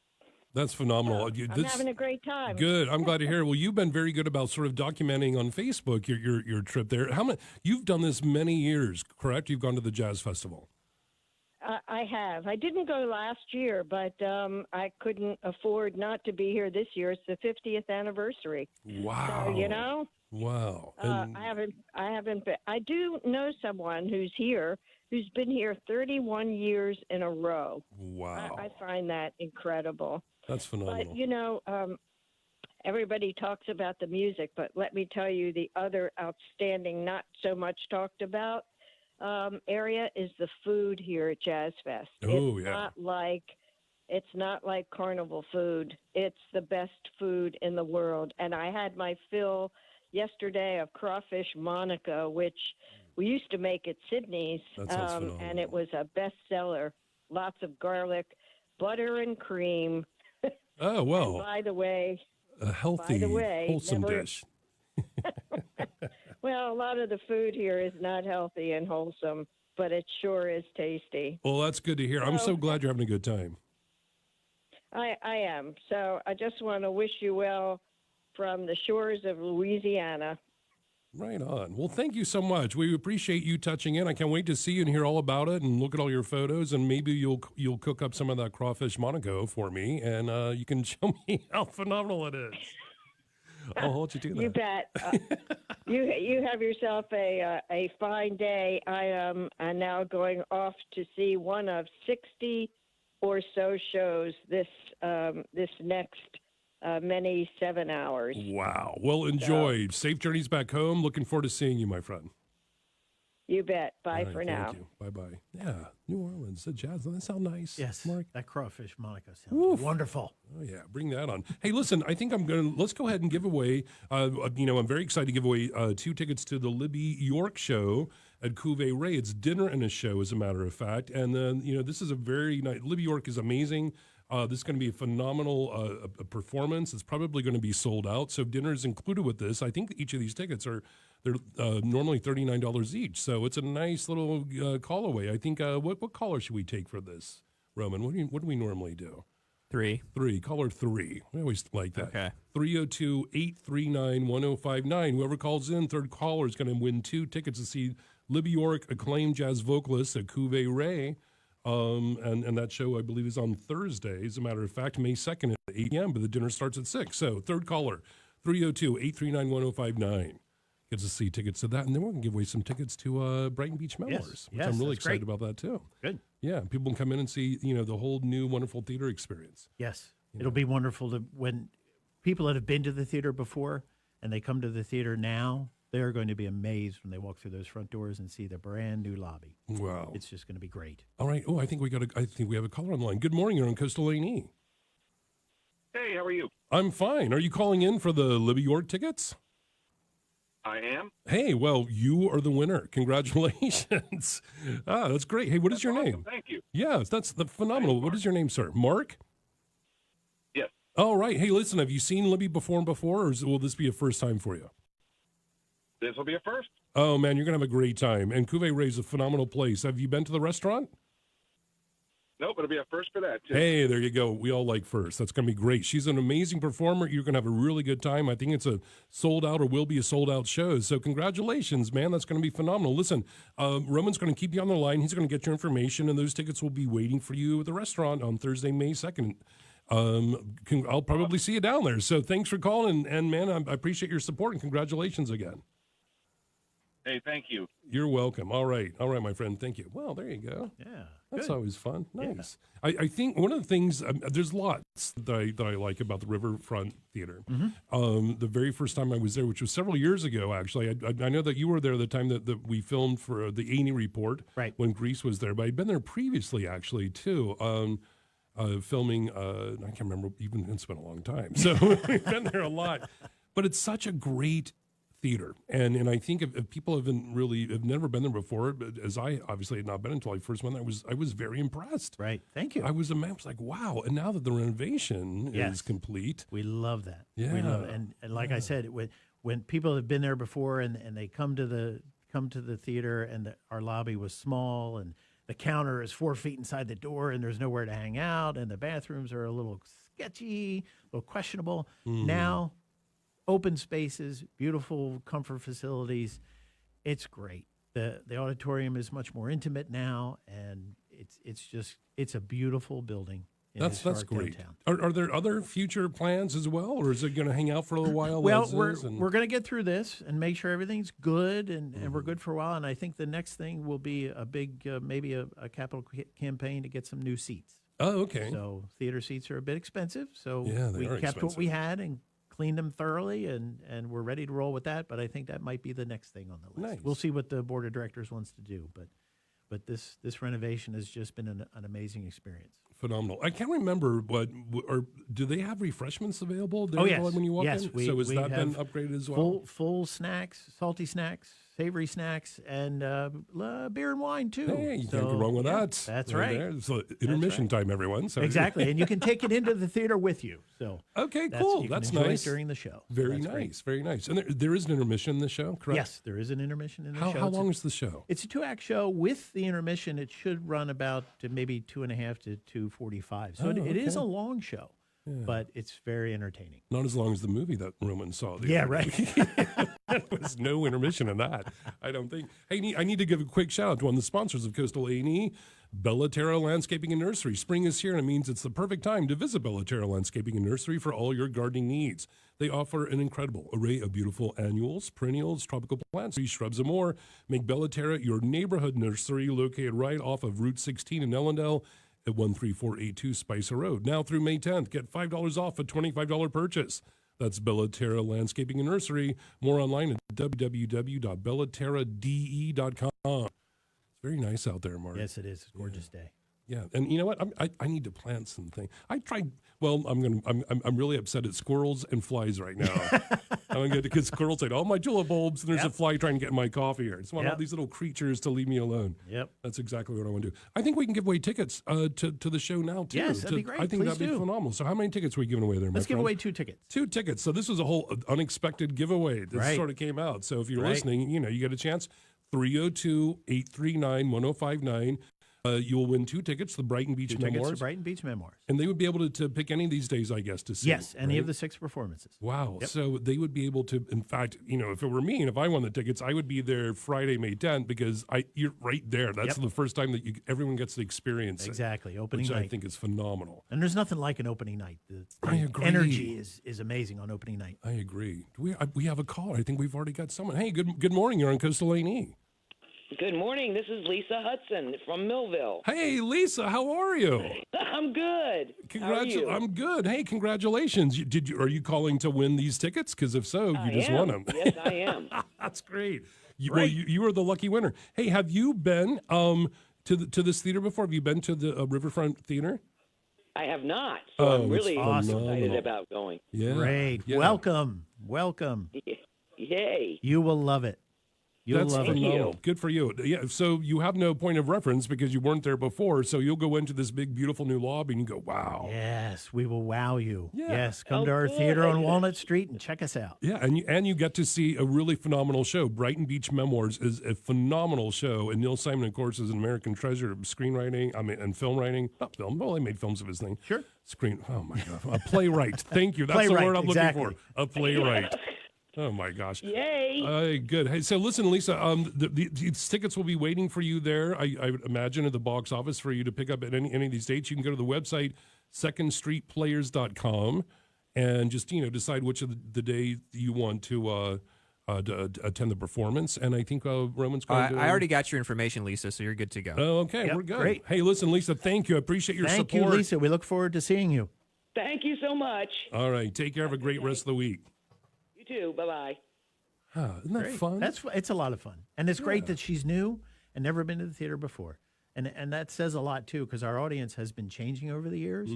That's phenomenal. I'm having a great time. Good. I'm glad to hear. Well, you've been very good about sort of documenting on Facebook your trip there. How many? You've done this many years, correct? You've gone to the Jazz Festival. I have. I didn't go last year, but I couldn't afford not to be here this year. It's the 50th anniversary. Wow. So, you know. Wow. I haven't been. I do know someone who's been here 31 years in a row. Wow. I find that incredible. That's phenomenal. But, everybody talks about the music, but let me tell you the other outstanding, not so much talked about area is the food here at Jazz Fest. Oh, It's not like carnival food. It's the best food in the world. And I had my fill yesterday of crawfish Monica, which we used to make at Sydney's, and it was a bestseller. Lots of garlic, butter and cream. Oh, well. And by the way, a healthy, wholesome dish. Well, a lot of the food here is not healthy and wholesome, but it sure is tasty. Well, that's good to hear. I'm so glad you're having a good time. I am. So I just want to wish you well from the shores of Louisiana. Right on. Well, thank you so much. We appreciate you touching in. I can't wait to see you and hear all about it and look at all your photos, and maybe you'll cook up some of that crawfish Monaco for me, and you can show me how phenomenal it is. I'll hold you to that. You bet. You have yourself a fine day. I am now going off to see one of 60 or so shows this next many 7 hours. Wow. Well, enjoy. Safe journeys back home. Looking forward to seeing you, my friend. You bet. Bye right, for now. Thank you. Bye-bye. Yeah, New Orleans, the jazz. Doesn't that sound nice? Yes, Mark? that crawfish Monica sounds wonderful. Oh, yeah, bring that on. Hey, listen, I think let's go ahead and give away, I'm very excited to give away 2 tickets to the Libby York show at Cuvée Ray. It's dinner and a show, as a matter of fact. And then, this is a very nice, Libby York is amazing. This is going to be a phenomenal performance. It's probably going to be sold out. So dinner is included with this. I think each of these tickets they're normally $39 each. So it's a nice little call away. I think what caller should we take for this, Roman? What do we normally do? 3. Caller 3. We always like that. Okay. 302-839-1059. Whoever calls in, third caller, is going to win 2 tickets to see Libby York, acclaimed jazz vocalist at Cuvée Ray. And that show, I believe, is on Thursday, as a matter of fact, May 2nd at 8 p.m., but the dinner starts at 6. So third caller, 302-839-1059. Gets to see tickets to that. And then we're going to give away some tickets to Brighton Beach Memoirs, which I'm really excited about that, too. Good. Yeah, people can come in and see, the whole new wonderful theater experience. Yes. It'll be wonderful when people that have been to the theater before and they come to the theater now, they're going to be amazed when they walk through those front doors and see the brand new lobby. Wow. It's just going to be great. All right. Oh, I think we have a caller on the line. Good morning. You're on Coastal A&E. Hey, how are you? I'm fine. Are you calling in for the Libby York tickets? I am. Hey, well, you are the winner. Congratulations. That's great. Hey, what is your name? Thank you. Yes, that's phenomenal. What is your name, sir? Mark? Yes. All right. Hey, listen, have you seen Libby before, or will this be a first time for you? This will be a first. Oh, man, you're going to have a great time. And Cuvée Ray's a phenomenal place. Have you been to the restaurant? Nope, it'll be a first for that, too. Hey, there you go. We all like first. That's going to be great. She's an amazing performer. You're going to have a really good time. I think it's a sold out or will be a sold out show. So congratulations, man. That's going to be phenomenal. Listen, Roman's going to keep you on the line. He's going to get your information, and those tickets will be waiting for you at the restaurant on Thursday, May 2nd. I'll probably see you down there. So thanks for calling, and man, I appreciate your support, and congratulations again. Hey, thank you. You're welcome. All right, my friend. Thank you. Well, there you go. Yeah, that's good. always fun. Nice. Yeah. I think one of the things there's lots that I like about the Riverfront Theatre. Mm-hmm. The very first time I was there, which was several years ago, actually, I know that you were there the time that we filmed for the A&E report, right? When Greece was there, but I'd been there previously, actually, too. Filming, I can't remember. Even it's been a long time, so we've been there a lot. But it's such a great theater, and I think if people have never been there before, but as I obviously had not been until I first went there, I was very impressed. Right, thank you. I was amazed, I was like, wow! And now that the renovation is complete, we love that. Yeah, we love it. And like I said, when people have been there before and they come to the theater, and our lobby was small, and the counter is 4 feet inside the door, and there's nowhere to hang out, and the bathrooms are a little sketchy, a little questionable. Now, open spaces, beautiful comfort facilities. It's great. The auditorium is much more intimate now, and it's a beautiful building. That's great. Downtown. Are there other future plans as well, or is it going to hang out for a little while? Well, we're going to get through this and make sure everything's good, and we're good for a while. And I think the next thing will be a big, maybe a capital campaign to get some new seats. Oh, okay. So theater seats are a bit expensive, so they we kept what we had and cleaned them thoroughly, and we're ready to roll with that. But I think that might be the next thing on the list. Nice. We'll see what the board of directors wants to do, but this renovation has just been an amazing experience. Phenomenal. I can't remember or do they have refreshments available there yes. when you walk yes, in? We, so has we that have been upgraded as well? Full snacks, salty snacks, savory snacks, and beer and wine too. Hey, you can't go wrong with that. That's right. right. It's intermission time, everyone. So exactly, and you can take it into the theater with you. So okay, cool. That's nice. It during the show. Very That's nice, great. very nice. And there is an intermission in the show, correct? Yes, there is an intermission in the show. How long is the show? It's a 2-act show. With the intermission, it should run about maybe 2.5 to 2:45. So it is a long show, but it's very entertaining. Not as long as the movie that Roman saw. Right. There was no intermission in that, I don't think. Hey, I need to give a quick shout out to one of the sponsors of Coastal A&E, Bellaterra Landscaping and Nursery. Spring is here, and it means it's the perfect time to visit Bellaterra Landscaping and Nursery for all your gardening needs. They offer an incredible array of beautiful annuals, perennials, tropical plants, trees, shrubs, and more. Make Bellaterra your neighborhood nursery located right off of Route 16 in Ellendale at 13482 Spicer Road. Now through May 10th, get $5 off a $25 purchase. That's Bellaterra Landscaping and Nursery. More online at www.bellaterrade.com. It's very nice out there, Mark. Yes, it is. It's a gorgeous day. Yeah, and you know what? I need to plant something. I tried. Well, I'm really upset at squirrels and flies right now. I'm gonna because squirrels ate all my julep bulbs, and there's a fly trying to get in my coffee here. I just want all these little creatures to leave me alone. Yep, that's exactly what I want to do. I think we can give away tickets to the show now too. Yes, that'd be great. I think Please that'd be do. phenomenal. So how many tickets are we giving away there? Let's my give friend? away 2 tickets. 2 tickets. So this was a whole unexpected giveaway. This sort of came out. So if you're listening, you get a chance. 302-839-1059. You'll win 2 tickets to the Brighton Beach Memoirs. Brighton Beach Memoirs. And they would be able to pick any of these days, I guess, to see. Yes, any of the 6 performances. Wow. Yep. So they would be able to, in fact, if it were me and if I won the tickets, I would be there Friday, May 10th because you're right there. That's the first time that everyone gets to experience exactly. it. Opening which night. I think is phenomenal. And there's nothing like an opening night. The I agree. energy is amazing on opening night. I agree. We have a caller. I think we've already got someone. Hey, good morning. You're on Coastal A&E. Good morning. This is Lisa Hudson from Millville. Hey, Lisa, how are you? I'm good. How are you? I'm good. Hey, congratulations. Are you calling to win these tickets? Because if so, you just won them. Yes, I am. That's great. You are the lucky winner. Hey, have you been to this theater before? Have you been to the Riverfront Theatre? I have not. So I'm really excited about going. Yeah. Great. Yeah. Welcome. Yay. You will love it. You'll That's love it. phenomenal. Good for you. Yeah. So you have no point of reference because you weren't there before. So you'll go into this big, beautiful new lobby and you go, wow. Yes, we will wow you. Yeah. Yes, come to our theater on Walnut Street and check us out. Yeah, and you get to see a really phenomenal show. Brighton Beach Memoirs is a phenomenal show, and Neil Simon, of course, is an American treasure of screenwriting. And film writing. Not film. Well, he made films of his thing. Sure. Oh my God, a playwright. Thank you. That's Playwright, the word I'm exactly. looking for. A playwright. Oh my gosh! Yay! Good. Hey, so listen, Lisa. These tickets will be waiting for you there. I would imagine at the box office for you to pick up at any of these dates. You can go to the website secondstreetplayers.com and just decide which of the day you want to attend the performance. And I think Roman's going to. I already got your information, Lisa, so you're good to go. Oh, okay, Yep, we're good. great. Hey, listen, Lisa. Thank you. I appreciate your Thank support. you, Lisa. We look forward to seeing you. Thank you so much. All right. Take care. Have a great rest of the week. You too. Bye-bye. Isn't that Great. fun? It's a lot of fun, and it's great that she's new and never been to the theater before, and that says a lot too, because our audience has been changing over the years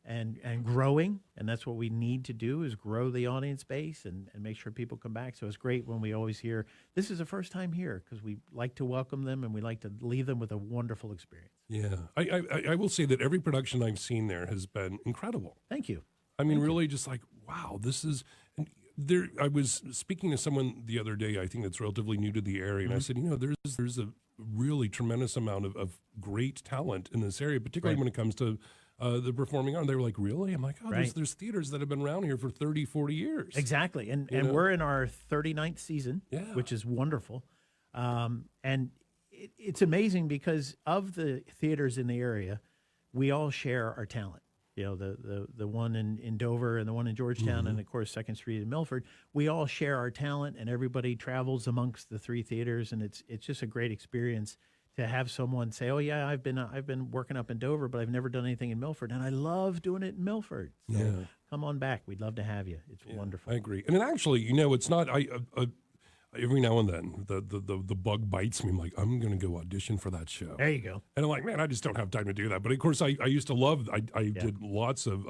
and growing, and that's what we need to do is grow the audience base and make sure people come back. So it's great when we always hear this is a first time here, because we like to welcome them and we like to leave them with a wonderful experience. Yeah, I will say that every production I've seen there has been incredible. Thank you. I mean, really, just like wow, this is. There, I was speaking to someone the other day, I think that's relatively new to the area, and I said, there's a really tremendous amount of great talent in this area, particularly when it comes to the performing art. They were like, really? I'm like, there's theaters that have been around here for 30, 40 years. Exactly, and we're in our 39th season, which is wonderful. And it's amazing because of the theaters in the area, we all share our talent. The one in Dover and the one in Georgetown and, of course, 2nd Street in Milford, we all share our talent and everybody travels amongst the three theaters. And it's just a great experience to have someone say, oh, yeah, I've been working up in Dover, but I've never done anything in Milford. And I love doing it in Milford. So come on back. We'd love to have you. It's wonderful. I agree. And actually, it's not every now and then the bug bites me. I'm like, I'm going to go audition for that show. There you go. And I'm like, man, I just don't have time to do that. But of course, I used to love, I did lots of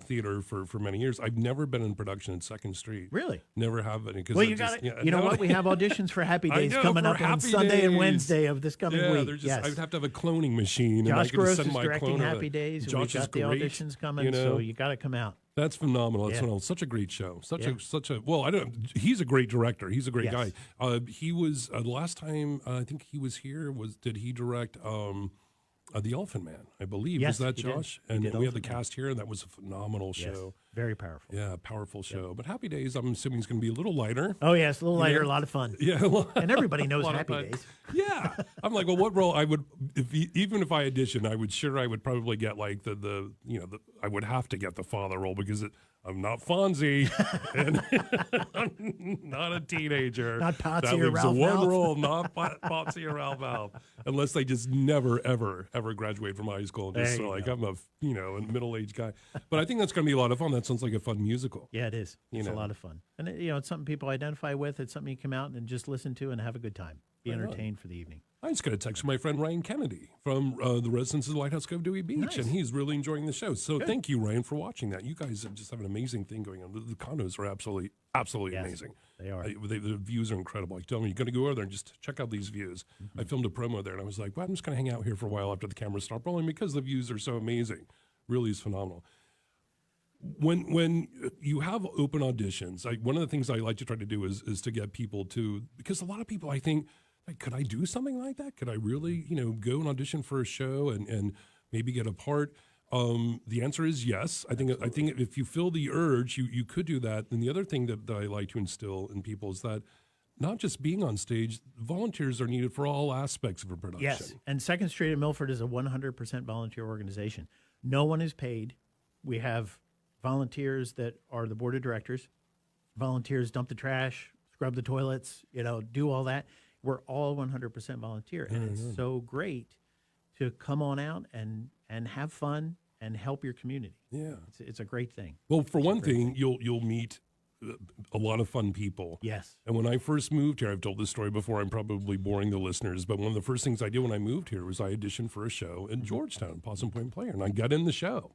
theater for many years. I've never been in production at 2nd Street. Really? Never have been. Well, you got it. You know what? We have auditions for Happy Days coming up on Sunday and Wednesday of this coming week. I would have to have a cloning machine. Josh and Gross send is my directing cloner. Happy Days. Josh We've got is the great, auditions coming, so you got to come out. That's phenomenal. That's phenomenal. Such a great show. Well, I don't. He's a great director. He's a great guy. He was the last time I think he was here. Did he direct The Elephant Man? I believe. Yes, was that he Josh? did. And we had the cast here, and that was a phenomenal show. Very powerful. Yeah, powerful show. But Happy Days, I'm assuming, is going to be a little lighter. Oh yes, a little lighter, a lot of fun. Yeah, and everybody knows Happy Days. Yeah, I'm like, well, what role I would, even if I auditioned, I would probably get like I would have to get the father role because I'm not Fonzie, and I'm not a teenager. Not Potsy that or leaves Ralph the one Malph. role, not Potsy or Ralph Malph, unless they just never, ever graduate from high school. And just There you like go. I'm a middle-aged guy. But I think that's going to be a lot of fun. That sounds like a fun musical. Yeah, it is. It's a lot of fun, and it's something people identify with. It's something you come out and just listen to and have a good time, be Right on. entertained for the evening. I just got a text from my friend Ryan Kennedy from the residents of the Lighthouse Cove Dewey Beach, Nice. and he's really enjoying the show. So thank you, Ryan, for watching that. You guys just have an amazing thing going on. The condos are absolutely Yes, amazing. they are. The views are incredible. I tell me, you're going to go over there and just check out these views. I filmed a promo there, and I was like, well, I'm just going to hang out here for a while after the cameras stop rolling because the views are so amazing. Really is phenomenal. When you have open auditions, one of the things I like to try to do is to get people to, because a lot of people, I think, like, could I do something like that? Could I really, go and audition for a show and maybe get a part? The answer is yes. I think if you feel the urge, you could do that. And the other thing that I like to instill in people is that not just being on stage, volunteers are needed for all aspects of a production. Yes, and 2nd Street in Milford is a 100% volunteer organization. No one is paid. We have volunteers that are the board of directors. Volunteers dump the trash, scrub the toilets, do all that. We're all 100% volunteer, and it's so great to come on out and have fun and help your community. Yeah, it's a great thing. Well, for one thing, you'll meet a lot of fun people. Yes. And when I first moved here, I've told this story before, I'm probably boring the listeners, but one of the first things I did when I moved here was I auditioned for a show in Georgetown, Possum Point Player, and I got in the show.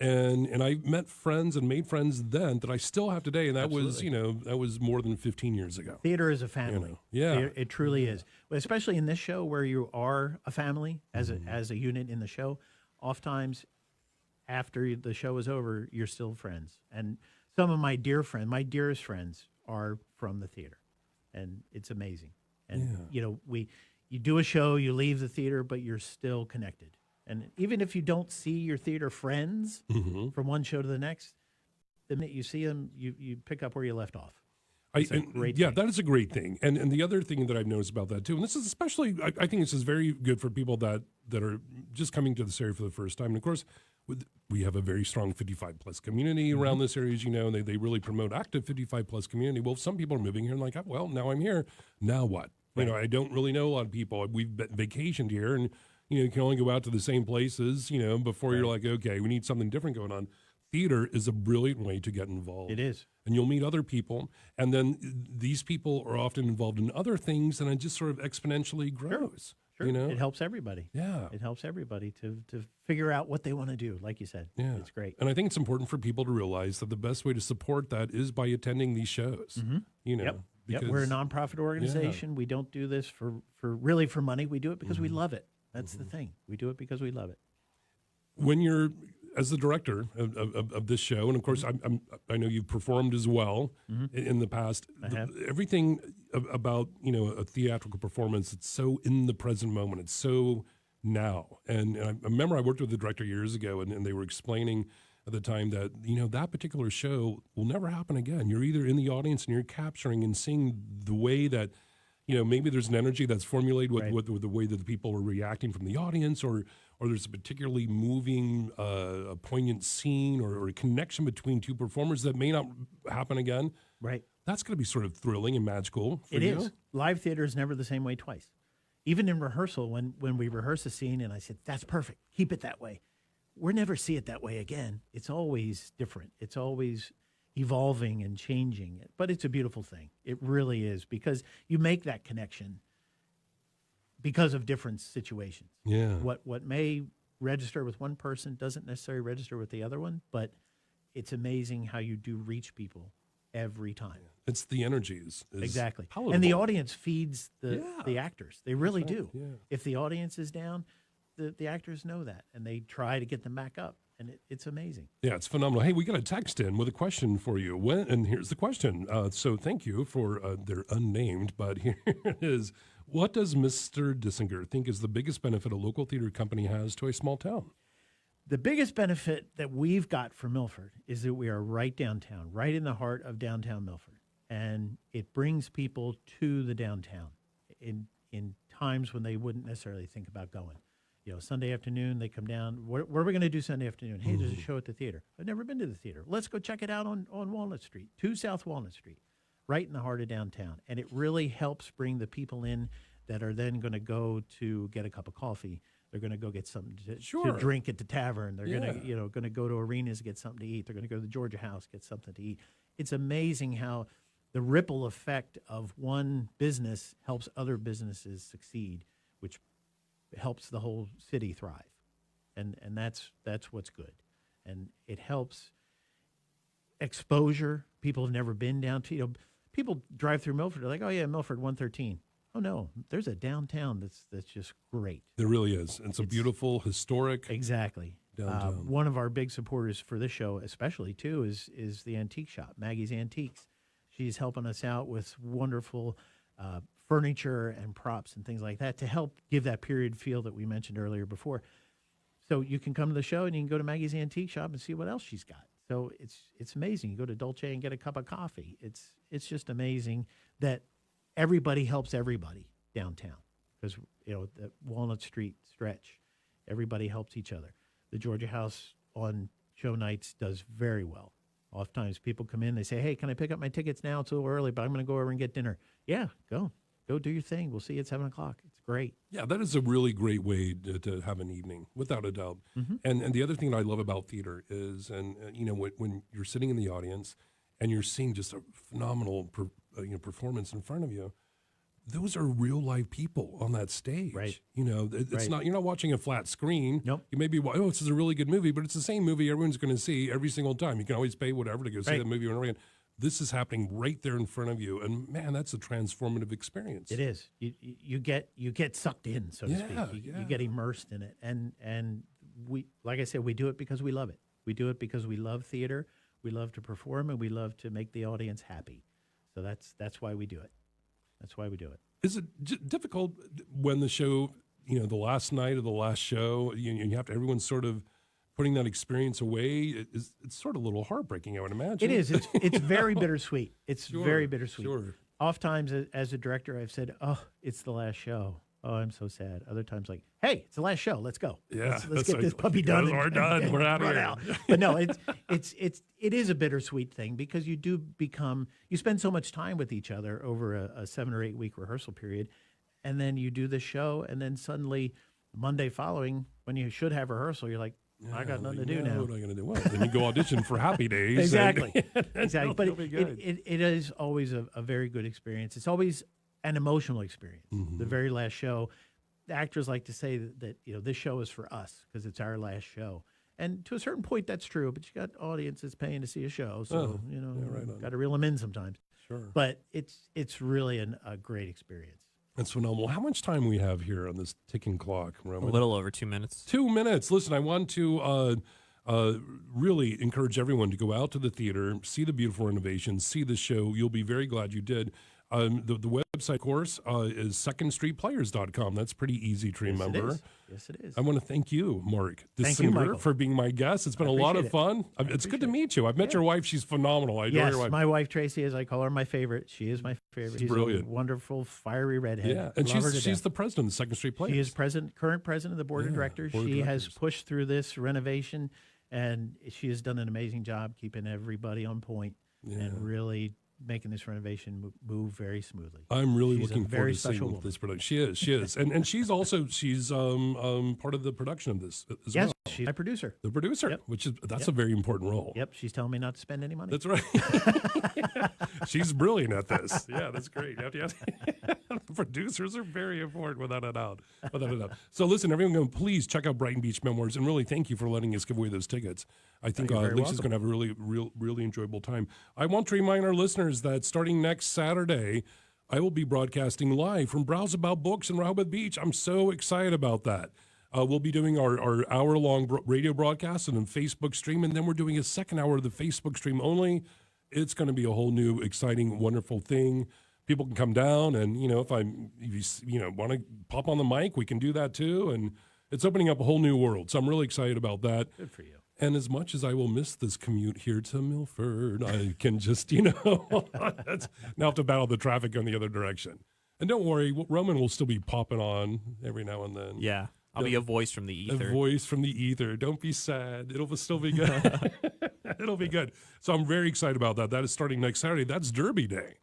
And I met friends and made friends then that I still have today, and that was that was more than 15 years ago. Theater is a family. Yeah, it truly is. Especially in this show where you are a family as a unit in the show. Oftentimes, after the show is over, you're still friends. And some of my dearest friends are from the theater, and it's amazing. And you do a show, you leave the theater, but you're still connected. And even if you don't see your theater friends from one show to the next, the minute you see them, you pick up where you left off. That is a great thing. And the other thing that I've noticed about that too, and this is especially, I think this is very good for people that are just coming to this area for the first time. And of course, we have a very strong 55 plus community around this area, as you know, and they really promote active 55 plus community. Well, some people are moving here and like, well, now I'm here. Now what? Right. I don't really know a lot of people. We've vacationed here, and you can only go out to the same places, before you're like, okay, we need something different going on. Theater is a brilliant way to get involved. It is. And you'll meet other people, and then these people are often involved in other things, and it just sort of exponentially grows. Sure. It helps everybody. Yeah. It helps everybody to figure out what they want to do, like you said. Yeah. It's great. And I think it's important for people to realize that the best way to support that is by attending these shows. Yep. We're a nonprofit organization. We don't do this for money. We do it because we love it. That's the thing. We do it because we love it. When you're, as the director of this show, and of course, I know you've performed as well in the past. Everything about a theatrical performance, it's so in the present moment. It's so now. And I remember I worked with the director years ago, and they were explaining at the time that that particular show will never happen again. You're either in the audience and you're capturing and seeing the way that. Maybe there's an energy that's formulated with the way that the people are reacting from the audience, or there's a particularly moving, a poignant scene or a connection between two performers that may not happen again. Right. That's going to be sort of thrilling and magical for you. It is. Live theater is never the same way twice. Even in rehearsal, when we rehearse a scene and I said, that's perfect, keep it that way. We'll never see it that way again. It's always different. It's always evolving and changing, but it's a beautiful thing. It really is, because you make that connection because of different situations. Yeah. What may register with one person doesn't necessarily register with the other one, but it's amazing how you do reach people every time. It's the energies. Exactly. Palatable. And the audience feeds the actors. They really do. Yeah. If the audience is down, the actors know that, and they try to get them back up. And it's amazing. Yeah, it's phenomenal. Hey, we got a text in with a question for you. And here's the question. So thank you for they're unnamed, but here it is. What does Mr. Dissinger think is the biggest benefit a local theater company has to a small town? The biggest benefit that we've got for Milford is that we are right downtown, right in the heart of downtown Milford. And it brings people to the downtown in times when they wouldn't necessarily think about going. Sunday afternoon, they come down. What are we going to do Sunday afternoon? Hey, there's a show at the theater. I've never been to the theater. Let's go check it out on Walnut Street, 2 South Walnut Street, right in the heart of downtown. And it really helps bring the people in that are then going to go to get a cup of coffee. They're going to go get something to drink at the tavern. They're going to go to arenas to get something to eat. They're going to go to the Georgia House, get something to eat. It's amazing how the ripple effect of one business helps other businesses succeed, which helps the whole city thrive, and that's what's good, and it helps exposure. People have never been down to people drive through Milford. They're like, oh yeah, Milford 113. Oh no, there's a downtown that's just great. There really is. It's a beautiful historic. Exactly. Downtown. One of our big supporters for this show, especially too, is the antique shop, Maggie's Antiques. She's helping us out with wonderful furniture and props and things like that to help give that period feel that we mentioned earlier before. So you can come to the show and you can go to Maggie's Antique Shop and see what else she's got. So it's amazing. You go to Dolce and get a cup of coffee. It's just amazing that everybody helps everybody downtown, because the Walnut Street stretch, everybody helps each other. The Georgia House on show nights does very well. Oftentimes people come in, they say, hey, can I pick up my tickets now? It's a little early, but I'm going to go over and get dinner. Yeah, go do your thing. We'll see you at 7 o'clock. It's great. Yeah, that is a really great way to have an evening, without a doubt. Mm-hmm. And the other thing that I love about theater is, when you're sitting in the audience and you're seeing just a phenomenal performance in front of you, those are real live people on that stage. Right. You know, it's Right. not, you're not watching a flat screen. Nope. You may be, oh, this is a really good movie, but it's the same movie everyone's going to see every single time. You can always pay whatever to go see Right. that movie over and over again. This is happening right there in front of you. And man, that's a transformative experience. It is. You get sucked in, so to speak. You get immersed in it. And we, like I said, we do it because we love it. We do it because we love theater. We love to perform, and we love to make the audience happy. So that's why we do it. That's why we do it. Is it difficult when the show, you know, the last night of the last show, you have to, everyone's sort of putting that experience away? It's sort of a little heartbreaking, I would imagine. It is. It's very bittersweet. It's Sure, very bittersweet. sure. Oftentimes, as a director, I've said, "Oh, it's the last show. Oh, I'm so sad." Other times, like, "Hey, it's the last show. Let's go. Yeah, let's get this puppy done. We're done. We're out of run here." out." But no, it is a bittersweet thing because you spend so much time with each other over a 7 or 8 week rehearsal period, and then you do the show, and then suddenly Monday following, when you should have rehearsal, you're like, I got nothing to do now. What am I going to do? Well, then you go audition for Happy Days. Exactly. And Exactly. But it'll be good. it is always a very good experience. It's always an emotional experience. Mm-hmm. The very last show, the actors like to say that you know, this show is for us because it's our last show. And to a certain point, that's true. But you got audiences paying to see a show, so yeah, right on. got to reel them in sometimes. Sure. But it's really a great experience. That's phenomenal. How much time we have here on this ticking clock, Roman? A little over 2 minutes. 2 minutes. Listen, I want to really encourage everyone to go out to the theater, see the beautiful renovations, see the show. You'll be very glad you did. The website, of course, is secondstreetplayers.com. That's pretty easy to remember. Yes, it is. I want to thank you, Mark Thank you, Dissinger, Michael. for being my guest. It's been a lot of fun. It's good to meet you. I've met your wife. She's phenomenal. I adore Yes, your wife. my wife Tracy, as I call her, my favorite. She is my favorite. She's brilliant. a wonderful, fiery redhead. Yeah, and Love her to she's death. the president of Second Street Players. She is current president of the board of directors. board of She has directors. pushed through this renovation, and she has done an amazing job keeping everybody on point and really making this renovation move very smoothly. I'm really She's looking a forward very to seeing special what woman. this production. She is, and she's also part of the production of this as Yes, well. she's my producer. The producer, Yep. which is that's Yep. a very important role. Yep, she's telling me not to spend any money. That's right. She's brilliant at this. Yeah, that's great. Producers are very important, without a doubt. Without a doubt. So listen, everyone, please check out Brighton Beach Memoirs, and really thank you for letting us give away those tickets. I think You're very Lisa's welcome. going to have a really enjoyable time. I want to remind our listeners that starting next Saturday, I will be broadcasting live from Browse About Books in Rehoboth Beach. I'm so excited about that. We'll be doing our hour-long radio broadcast and then Facebook stream, and then we're doing a second hour of the Facebook stream only. It's going to be a whole new, exciting, wonderful thing. People can come down, and if you want to pop on the mic, we can do that too. And it's opening up a whole new world. So I'm really excited about that. Good for you. And as much as I will miss this commute here to Milford, I can just, now have to battle the traffic going the other direction. And don't worry, Roman will still be popping on every now and then. Yeah. I'll be a voice from the ether. A voice from the ether. Don't be sad. It'll still be good. It'll be good. So I'm very excited about that. That is starting next Saturday. That's Derby Day.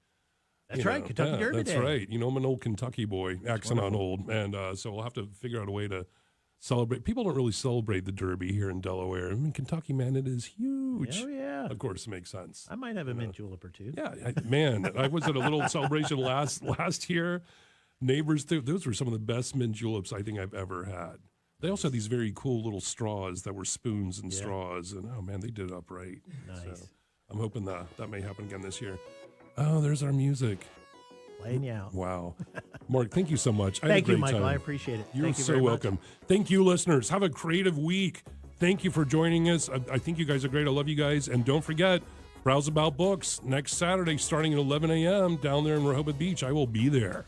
That's right, Kentucky Derby That's Day. right. I'm an old Kentucky boy, accent on old. And so we'll have to figure out a way to celebrate. People don't really celebrate the Derby here in Delaware. I mean, Kentucky, man, it is huge. Oh, yeah. Of course, it makes sense. I might have a mint julep or two. Yeah, I was at a little celebration last year. Neighbors, those were some of the best mint juleps I think I've ever had. They also had these very cool little straws that were spoons and straws. And, oh, man, they did it up right. Nice. So I'm hoping that may happen again this year. Oh, there's our music. Playing you out. Wow. Mark, thank you so much. I had a Thank you, great Michael. time. I appreciate it. You're Thank you so very much. welcome. Thank you, listeners. Have a creative week. Thank you for joining us. I think you guys are great. I love you guys. And don't forget, Browse About Books next Saturday starting at 11 a.m. down there in Rehoboth Beach. I will be there.